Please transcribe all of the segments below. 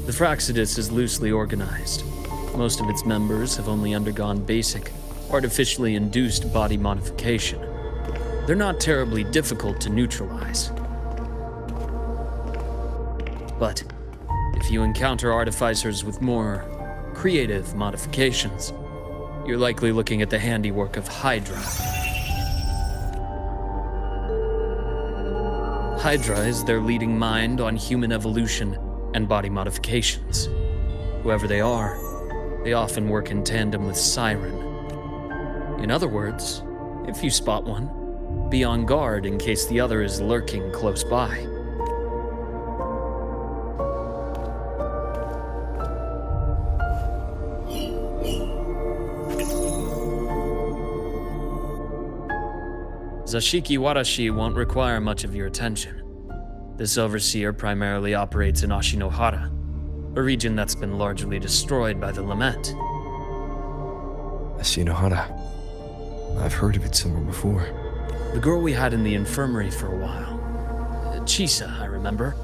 The Fraxidus is loosely organized. Most of its members have only undergone basic, artificially induced body modification. They're not terribly difficult to neutralize. But if you encounter artificers with more creative modifications, you're likely looking at the handiwork of Hydra. Hydra is their leading mind on human evolution and body modifications. Whoever they are, they often work in tandem with Siren. In other words, if you spot one, be on guard in case the other is lurking close by. Zashiki Warashi won't require much of your attention. This overseer primarily operates in Ashinohara, a region that's been largely destroyed by the Lament. Ashinohara. I've heard of it somewhere before. The girl we had in the infirmary for a while. Chisa, I remember.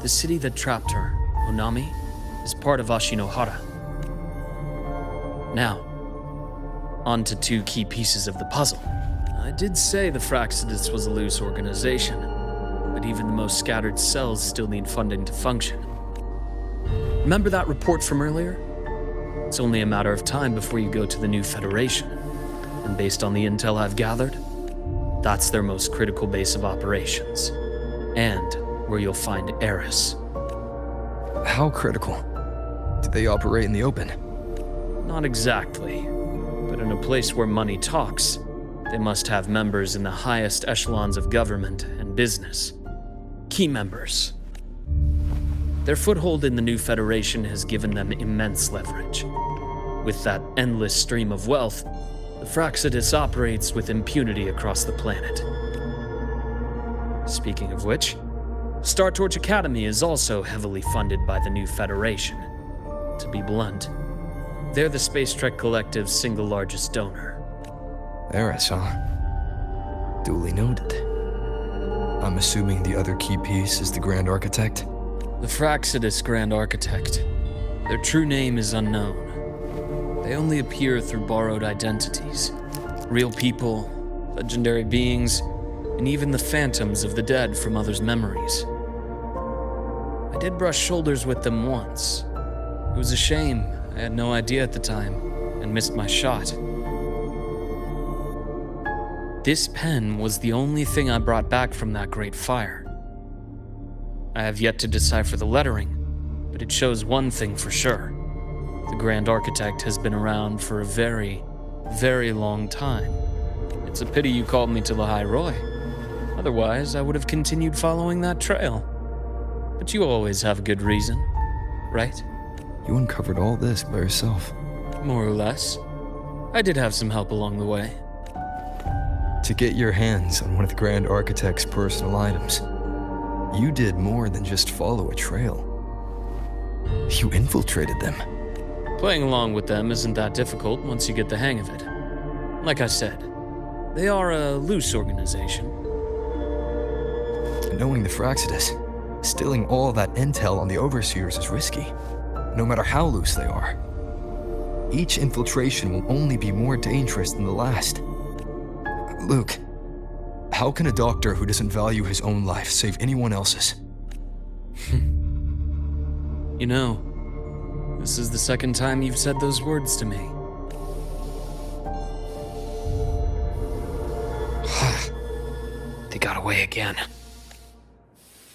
The city that trapped her, Onami, is part of Ashinohara. Now, on to two key pieces of the puzzle. I did say the Fraxidus was a loose organization, but even the most scattered cells still need funding to function. Remember that report from earlier? It's only a matter of time before you go to the new Federation, and based on the intel I've gathered, that's their most critical base of operations, and where you'll find Eris. How critical? Do they operate in the open? Not exactly, but in a place where money talks, they must have members in the highest echelons of government and business. Key members. Their foothold in the new Federation has given them immense leverage. With that endless stream of wealth, the Fraxidus operates with impunity across the planet. Speaking of which, Star Torch Academy is also heavily funded by the new Federation. To be blunt, they're the Space Trek Collective's single largest donor. Eris, huh? Duly noted. I'm assuming the other key piece is the Grand Architect? The Fraxidus Grand Architect. Their true name is unknown. They only appear through borrowed identities. Real people, legendary beings, and even the phantoms of the dead from others' memories. I did brush shoulders with them once. It was a shame. I had no idea at the time, and missed my shot. This pen was the only thing I brought back from that great fire. I have yet to decipher the lettering, but it shows one thing for sure. The Grand Architect has been around for a very, very long time. It's a pity you called me to the High Roy. Otherwise, I would have continued following that trail. But you always have a good reason, right? You uncovered all this by yourself. More or less. I did have some help along the way. To get your hands on one of the Grand Architect's personal items, you did more than just follow a trail. You infiltrated them. Playing along with them isn't that difficult once you get the hang of it. Like I said, they are a loose organization. Knowing the Fraxidus, stealing all that intel on the Overseers is risky, no matter how loose they are. Each infiltration will only be more dangerous than the last. Luke, how can a doctor who doesn't value his own life save anyone else's? You know, this is the second time you've said those words to me. They got away again.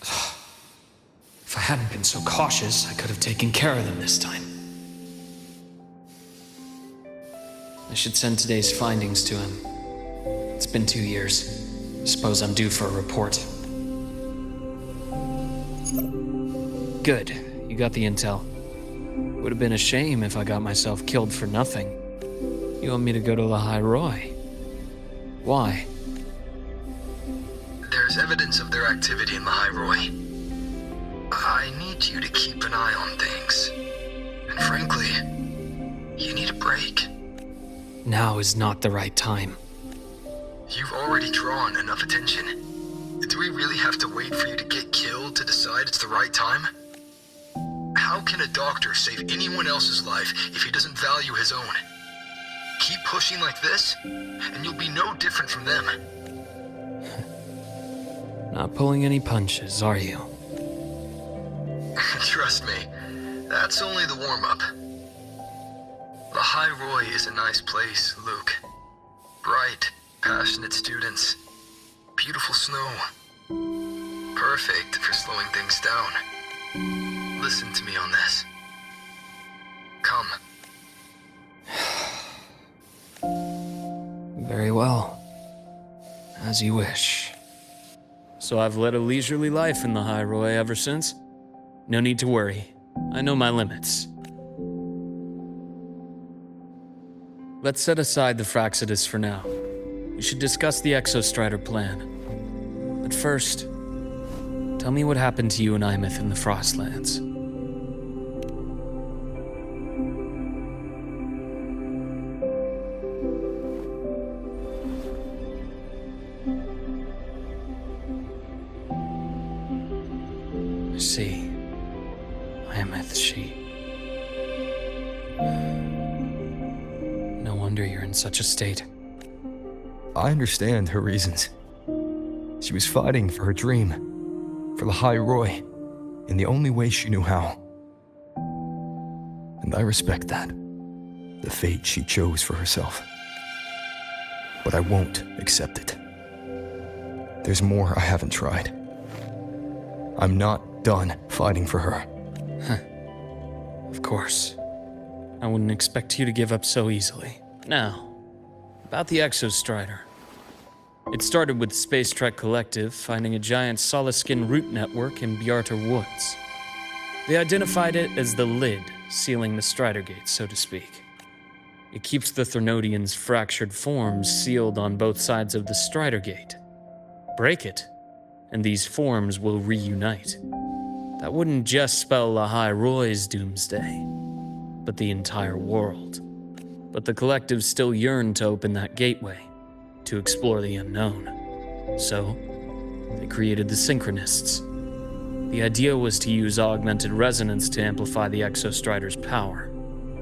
If I hadn't been so cautious, I could have taken care of them this time. I should send today's findings to him. It's been 2 years. Suppose I'm due for a report. Good. You got the intel. Would have been a shame if I got myself killed for nothing. You want me to go to the High Roy? Why? There's evidence of their activity in the High Roy. I need you to keep an eye on things. And frankly, you need a break. Now is not the right time. You've already drawn enough attention. Do we really have to wait for you to get killed to decide it's the right time? How How can a doctor save anyone else's life if he doesn't value his own? Keep pushing like this, and you'll be no different from them. Not pulling any punches, are you? Trust me, that's only the warm-up. The High Roy is a nice place, Luke. Bright, passionate students. Beautiful snow. Perfect for slowing things down. Listen to me on this. Come. Very well. As you wish. So I've led a leisurely life in the High Roy ever since. No need to worry. I know my limits. Let's set aside the Fraxidus for now. We should discuss the Exostrider plan. But first, tell me what happened to you and Imeth in the Frostlands. I see. Imeth, she... No wonder you're in such a state. I understand her reasons. She was fighting for her dream, for the High Roy, in the only way she knew how. And I respect that, the fate she chose for herself. But I won't accept it. There's more I haven't tried. I'm not done fighting for her. Of course. I wouldn't expect you to give up so easily. Now, about the Exostrider. It started with Space Trek Collective finding a giant Solaskin root network in Bjartar Woods. They identified it as the lid, sealing the Strider Gate, so to speak. It keeps the Threnodians' fractured forms sealed on both sides of the Strider Gate. Break it, and these forms will reunite. That wouldn't just spell the High Roy's doomsday, but the entire world. But the Collective still yearned to open that gateway, to explore the unknown. So, they created the Synchronists. The idea was to use augmented resonance to amplify the Exostrider's power,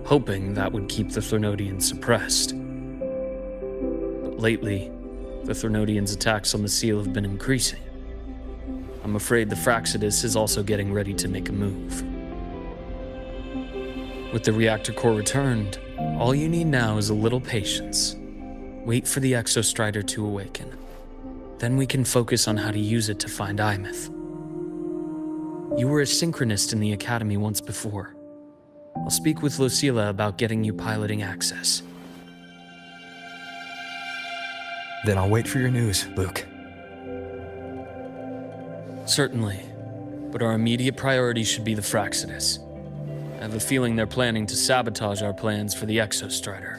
hoping that would keep the Threnodians suppressed. But lately, the Threnodians' attacks on the seal have been increasing. I'm afraid the Fraxidus is also getting ready to make a move. With the reactor core returned, all you need now is a little patience. Wait for the Exostrider to awaken. Then we can focus on how to use it to find Imeth. You were a synchronist in the Academy once before. I'll speak with Lucilla about getting you piloting access. Then I'll wait for your news, Luke. Certainly, but our immediate priority should be the Fraxidus. I have a feeling they're planning to sabotage our plans for the Exostrider.